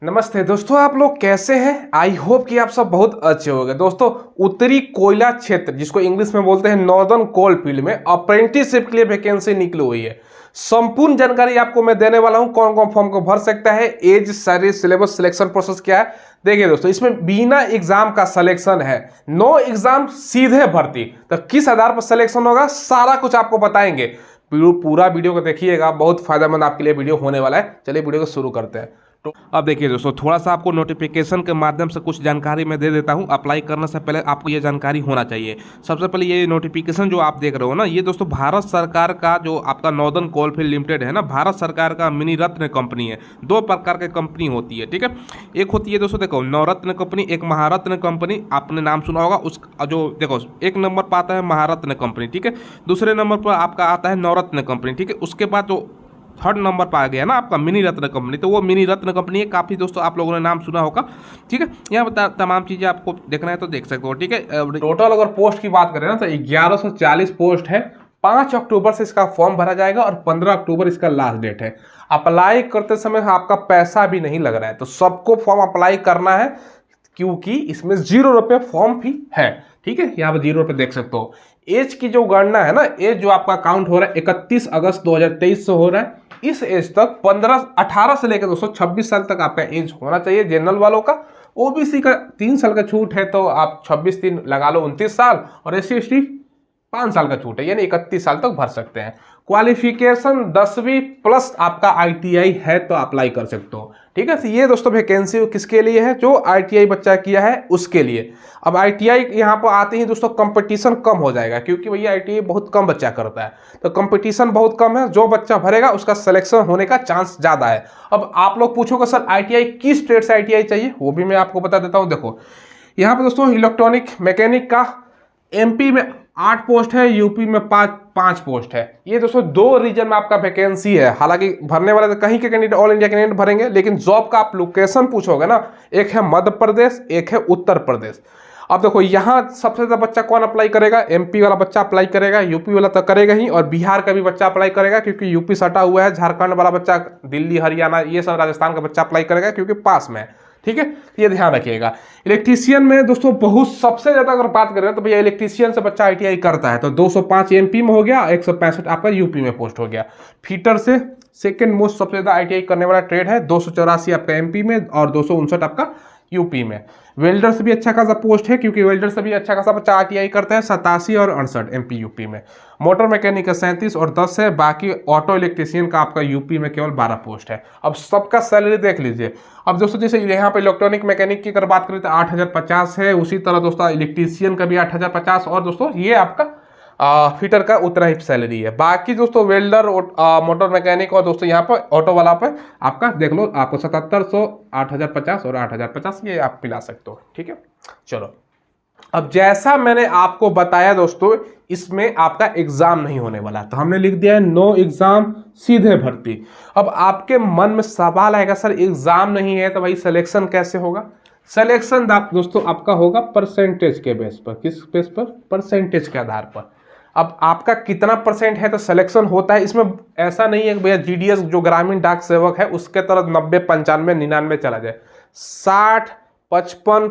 नमस्ते दोस्तों, आप लोग कैसे हैं। आई होप कि आप सब बहुत अच्छे होंगे। दोस्तों, उत्तरी कोयला क्षेत्र जिसको इंग्लिश में बोलते हैं नॉर्दर्न कोल फील्ड में अप्रेंटिसशिप के लिए वैकेंसी निकली हुई है। संपूर्ण जानकारी आपको मैं देने वाला हूं। कौन कौन फॉर्म को भर सकता है, age, salary, syllabus, selection process क्या है। देखिए दोस्तों, इसमें बिना एग्जाम का सिलेक्शन है, नो एग्जाम, सीधे भर्ती। तो किस आधार पर सिलेक्शन होगा सारा कुछ आपको बताएंगे। पूरा वीडियो को देखिएगा, बहुत फायदेमंद आपके लिए वीडियो होने वाला है। चलिए वीडियो को शुरू करते हैं। तो अब देखिए दोस्तों, थोड़ा सा आपको नोटिफिकेशन के माध्यम से कुछ जानकारी मैं दे देता हूं। अप्लाई करने से पहले आपको ये जानकारी होना चाहिए। सबसे पहले ये नोटिफिकेशन जो आप देख रहे हो ना, ये दोस्तों भारत सरकार का जो आपका नॉर्दर्न कोलफील्ड लिमिटेड है ना, भारत सरकार का मिनी रत्न कंपनी है। दो प्रकार की कंपनी होती है, ठीक है। एक होती है दोस्तों, देखो, नवरत्न कंपनी, एक महारत्न कंपनी। आपने नाम सुना होगा उस जो, देखो, एक नंबर पर आता है महारत्न कंपनी, ठीक है। दूसरे नंबर पर आपका आता है नवरत्न कंपनी, ठीक है। उसके बाद जो थर्ड नंबर पर आ गया ना आपका मिनी रत्न कंपनी, तो वो मिनी रत्न कंपनी है। काफ़ी दोस्तों आप लोगों ने नाम सुना होगा, ठीक है। यहाँ पर तमाम चीज़ें आपको देखना है तो देख सकते हो, ठीक है। टोटल अगर पोस्ट की बात करें ना तो 1140 पोस्ट है। 5 अक्टूबर से इसका फॉर्म भरा जाएगा और 15 अक्टूबर इसका लास्ट डेट है। अप्लाई करते समय आपका पैसा भी नहीं लग रहा है, तो सबको फॉर्म अप्लाई करना है क्योंकि इसमें 0 रुपये फॉर्म फी है, ठीक है। यहाँ पर 0 रुपये देख सकते हो। एज की जो गणना है ना, एज जो आपका काउंट हो रहा है 31 अगस्त 2023 से हो रहा है। इस एज तक 18 से लेकर दोस्तों 26 साल तक आपका एज होना चाहिए जनरल वालों का। ओबीसी का 3 साल का छूट है, तो आप 26 दिन लगा लो 29 साल, और SC/ST 5 साल का छूट है, यानी 31 साल तक भर सकते हैं। क्वालिफिकेशन 10वीं प्लस आपका ITI है तो अप्लाई कर सकते हो, ठीक है। तो ये दोस्तों वैकेंसी किसके लिए है, जो ITI बच्चा किया है उसके लिए। अब ITI यहाँ पर आते ही दोस्तों कंपटीशन कम हो जाएगा, क्योंकि भैया ITI बहुत कम बच्चा करता है, तो कंपटीशन बहुत कम है। जो बच्चा भरेगा उसका सिलेक्शन होने का चांस ज़्यादा है। अब आप लोग पूछोगे सर ITI किस स्टेट से ITI चाहिए, वो भी मैं आपको बता देता हूँ। देखो, यहाँ पर दोस्तों इलेक्ट्रॉनिक मैकेनिक का MP में 8 पोस्ट है, यूपी में 5 पोस्ट है। ये दोस्तों 2 रीजन में आपका वैकेंसी है। हालांकि भरने वाले तो कहीं के कैंडिडेट ऑल इंडिया कैंडिडेट भरेंगे, लेकिन जॉब का आप लोकेशन पूछोगे ना, एक है मध्य प्रदेश, एक है उत्तर प्रदेश। अब देखो, यहाँ सबसे ज्यादा बच्चा कौन अप्लाई करेगा, MP वाला बच्चा अप्लाई करेगा, यूपी वाला तो करेगा ही, और बिहार का भी बच्चा अप्लाई करेगा क्योंकि यूपी सटा हुआ है। झारखंड वाला बच्चा, दिल्ली, हरियाणा, ये सब राजस्थान का बच्चा अप्लाई करेगा क्योंककि पास में है, ठीक है। ये ध्यान रखिएगा। इलेक्ट्रीशियन में दोस्तों बहुत सबसे ज्यादा अगर बात करें तो भैया इलेक्ट्रीशियन से बच्चा ITI करता है, तो 205 MP में हो गया, 165 आपका यूपी में पोस्ट हो गया। फीटर से सेकंड मोस्ट सबसे ज्यादा ITI करने वाला ट्रेड है, 284 आपका MP में और 259 आपका यूपी में। वेल्डर से भी अच्छा खासा पोस्ट है, क्योंकि वेल्डर से भी अच्छा खासा बच्चा ITI करता है, 87 और 68 MP यूपी में। मोटर मैकेनिक का 37 और 10 है। बाकी ऑटो इलेक्ट्रीशियन का आपका यूपी में केवल 12 पोस्ट है। अब सबका सैलरी देख लीजिए। अब दोस्तों जैसे यहाँ पे इलेक्ट्रॉनिक मैकेनिक की अगर बात करें तो 8050 है। उसी तरह दोस्तों इलेक्ट्रीशियन का भी 8050, और दोस्तों ये आपका फिटर का उतना ही सैलरी है। बाकी दोस्तों वेल्डर, मोटर मैकेनिक और दोस्तों यहाँ पर ऑटो वाला पे आपका देख लो, आपको 7700, 8050 और 8050 ये आप पिला सकते हो, ठीक है। चलो, अब जैसा मैंने आपको बताया दोस्तों, इसमें आपका एग्जाम नहीं होने वाला, तो हमने लिख दिया है नो एग्जाम, सीधे भर्ती। अब आपके मन में सवाल आएगा, सर एग्जाम नहीं है तो भाई सिलेक्शन कैसे होगा। सिलेक्शन दोस्तों आपका होगा परसेंटेज के बेस पर। किस बेस पर, परसेंटेज के आधार पर। अब आपका कितना परसेंट है तो सिलेक्शन होता है। इसमें ऐसा नहीं है कि भैया GDS जो ग्रामीण डाक सेवक है उसके तरह 90, 95, 99 चला जाए। 60, 55,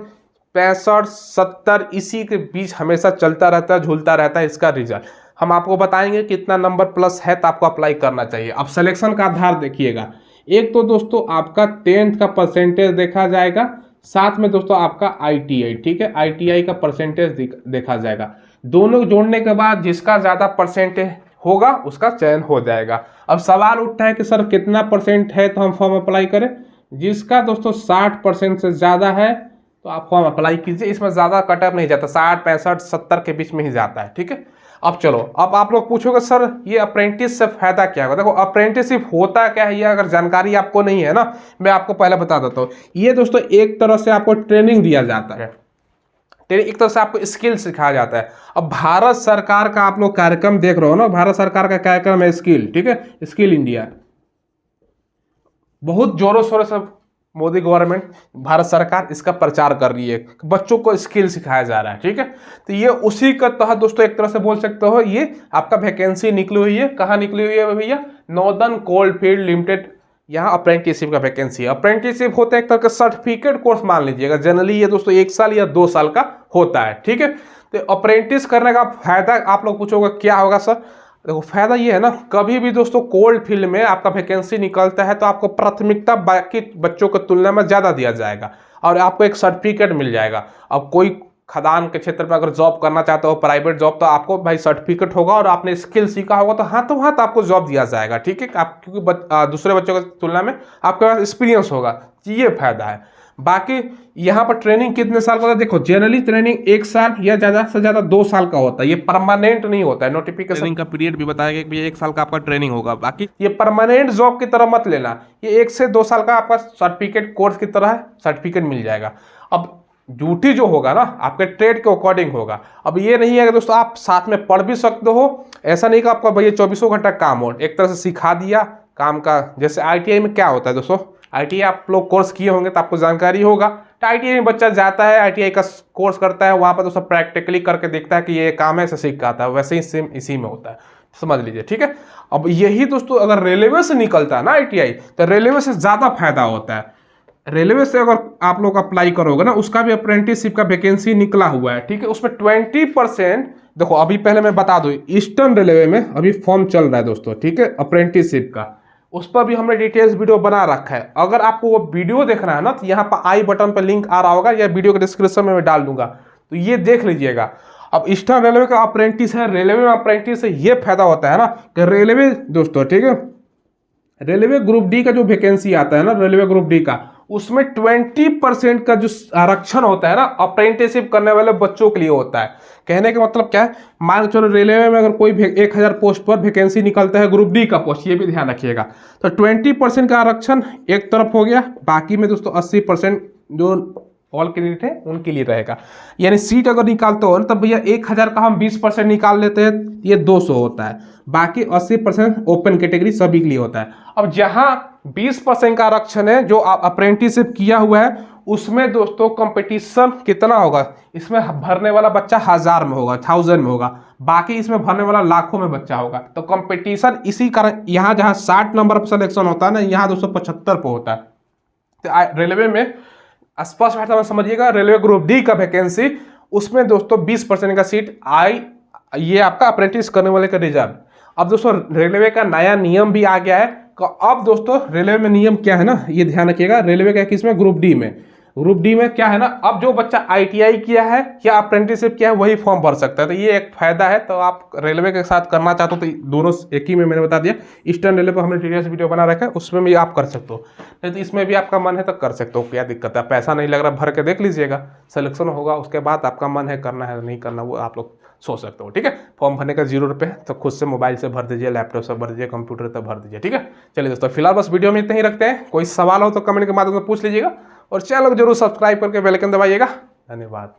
65, 70 इसी के बीच हमेशा चलता रहता है, झूलता रहता है इसका रिजल्ट। हम आपको बताएंगे कितना नंबर प्लस है तो आपको अप्लाई करना चाहिए। अब सिलेक्शन का आधार देखिएगा, एक तो दोस्तों आपका 10th का परसेंटेज देखा जाएगा, साथ में दोस्तों आपका ITI, ठीक है, ITI का परसेंटेज देखा जाएगा। दोनों जोड़ने के बाद जिसका ज़्यादा परसेंटेज होगा उसका चयन हो जाएगा। अब सवाल उठता है कि सर कितना परसेंट है तो हम फॉर्म अप्लाई करें। जिसका दोस्तों 60% से ज़्यादा है तो आप फॉर्म अप्लाई कीजिए। इसमें ज़्यादा कटअप नहीं जाता, 60, 65, 70 के बीच में ही जाता है, ठीक है। अब चलो, अब आप लोग पूछोगे सर ये अप्रेंटिस से फायदा क्या होगा। देखो, अप्रेंटिसशिप होता क्या है, ये अगर जानकारी आपको नहीं है ना, मैं आपको पहले बता देता हूँ। ये दोस्तों एक तरह से आपको ट्रेनिंग दिया जाता है, एक तरह से आपको स्किल सिखाया जाता है। अब भारत सरकार का आप लोग कार्यक्रम देख रहे हो ना, भारत सरकार का कार्यक्रम है स्किल, ठीक है, स्किल इंडिया। बहुत जोरों शोरों से मोदी गवर्नमेंट, भारत सरकार इसका प्रचार कर रही है, बच्चों को स्किल सिखाया जा रहा है, ठीक है। तो ये उसी का तहत दोस्तों एक तरह से बोल सकते हो, ये आपका वैकेंसी निकली हुई है। कहाँ निकली हुई है भैया, नॉर्दर्न कोल फील्ड लिमिटेड यहाँ अप्रेंटिसशिप का वैकेंसी है। अप्रेंटिसशिप होता है एक तरह का सर्टिफिकेट कोर्स मान लीजिएगा, जनरली ये दोस्तों 1 साल या 2 साल का होता है, ठीक है। तो अप्रेंटिस करने का फायदा आप लोग पूछोगे क्या होगा सर? देखो फायदा ये है ना, कभी भी दोस्तों कोल्ड फील्ड में आपका वैकेंसी निकलता है तो आपको प्राथमिकता बाकी बच्चों की तुलना में ज़्यादा दिया जाएगा और आपको एक सर्टिफिकेट मिल जाएगा। अब कोई खदान के क्षेत्र में अगर जॉब करना चाहते हो प्राइवेट जॉब, तो आपको भाई सर्टिफिकेट होगा और आपने स्किल सीखा होगा तो हाथों हाथ आपको जॉब दिया जाएगा, ठीक है। आप क्योंकि दूसरे बच्चों की तुलना में आपके पास एक्सपीरियंस होगा, ये फायदा है। बाकी यहाँ पर ट्रेनिंग कितने साल का होता है? देखो जनरली ट्रेनिंग 1 साल या ज़्यादा से ज़्यादा 2 साल का होता है, ये परमानेंट नहीं होता है। नोटिफिकेशन का पीरियड भी बताया गया कि 1 साल का आपका ट्रेनिंग होगा। बाकी ये परमानेंट जॉब की तरह मत लेना, ये 1 से 2 साल का आपका सर्टिफिकेट कोर्स की तरह है, सर्टिफिकेट मिल जाएगा। अब ड्यूटी जो होगा ना आपके ट्रेड के अकॉर्डिंग होगा। अब ये नहीं है कि दोस्तों आप साथ में पढ़ भी सकते हो, ऐसा नहीं कि आपका भैया 24 घंटा काम हो, एक तरह से सिखा दिया काम का। जैसे ITI में क्या होता है दोस्तों, ITI आप लोग कोर्स किए होंगे तो आपको जानकारी होगा। तो ITI में बच्चा जाता है, ITI का कोर्स करता है, वहाँ पर दोस्तों प्रैक्टिकली करके देखता है कि ये काम है, ऐसे सीख आता है। वैसे ही सेम इसी में होता है, समझ लीजिए, ठीक है। अब यही दोस्तों अगर रेलवे से निकलता है ना ITI, तो रेलवे से ज़्यादा फायदा होता है। रेलवे से अगर आप लोग अप्लाई करोगे ना, उसका भी अप्रेंटिसशिप का वैकेंसी निकला हुआ है, ठीक है। उसमें 20%, देखो अभी पहले मैं बता दूं, ईस्टर्न रेलवे में अभी फॉर्म चल रहा है दोस्तों, ठीक है, अप्रेंटिसशिप का। उस पर भी हमने डिटेल्स वीडियो बना रखा है। अगर आपको वो वीडियो देखना है ना, तो यहाँ पर आई बटन पर लिंक आ रहा होगा या वीडियो के डिस्क्रिप्शन में मैं डाल दूंगा, तो ये देख लीजिएगा। अब ईस्टर्न रेलवे का अप्रेंटिस है, रेलवे में अप्रेंटिस है, ये फायदा होता है ना कि रेलवे दोस्तों, ठीक है, रेलवे ग्रुप डी का जो वैकेंसी आता है ना, रेलवे ग्रुप डी का, उसमें 20% का जो आरक्षण होता है ना, अप्रेंटिसशिप करने वाले बच्चों के लिए होता है। कहने का मतलब क्या है, मान के चलो रेलवे में अगर कोई 1000 पोस्ट पर वैकेंसी निकलता है ग्रुप डी का पोस्ट, ये भी ध्यान रखिएगा। तो 20% का आरक्षण एक तरफ हो गया, बाकी में दोस्तों 80% जो ऑल कैंडिडेट है उनके लिए रहेगा। यानी सीट अगर निकालते हो तब भैया 1000 का हम 20% निकाल लेते हैं, ये 200 होता है, बाकी 80% ओपन कैटेगरी सभी के लिए होता है। अब जहां 20% का आरक्षण है, जो आप अप्रेंटिसशिप किया हुआ है, उसमें दोस्तों कंपटीशन कितना होगा, इसमें भरने वाला बच्चा 1000 में होगा, 1000 में होगा, बाकी इसमें भरने वाला लाखों में बच्चा होगा। तो कंपटीशन इसी कारण यहाँ जहाँ 60 नंबर पर सिलेक्शन होता है ना, यहाँ 275 पर होता है। तो रेलवे में स्पष्ट भाषा में समझिएगा, रेलवे ग्रुप डी का वैकेंसी, उसमें दोस्तों 20% का सीट ये आपका अप्रेंटिस करने वाले का रिजर्व। अब दोस्तों रेलवे का नया नियम भी आ गया है। अब दोस्तों रेलवे में नियम क्या है ना, ये ध्यान रखिएगा, रेलवे का किसमें, ग्रुप डी में। ग्रुप डी में क्या है ना, अब जो बच्चा ITI किया है या अप्रेंटिसशिप किया है वही फॉर्म भर सकता है। तो ये एक फायदा है। तो आप रेलवे के साथ करना चाहते हो तो दोनों एक ही में, मैंने बता दिया। ईस्टर्न रेलवे पर हमने डिटेल्स वीडियो बना रखा है, उसमें भी आप कर सकते हो, नहीं तो इसमें भी आपका मन है तो कर सकते हो, क्या दिक्कत है। पैसा नहीं लग रहा, भर के देख लीजिएगा, सिलेक्शन होगा, उसके बाद आपका मन है करना है नहीं करना, वो आप लोग सोच सकते हो, ठीक है। फॉर्म भरने का 0 रुपये, तो खुद से मोबाइल से भर दीजिए, लैपटॉप से भर दीजिए, कंप्यूटर से भर दीजिए, ठीक है। चलिए दोस्तों, फिलहाल बस वीडियो में इतना ही रखते हैं। कोई सवाल हो तो कमेंट के माध्यम से पूछ लीजिएगा और चैनल को जरूर सब्सक्राइब करके बेल आइकन दबाइएगा। धन्यवाद।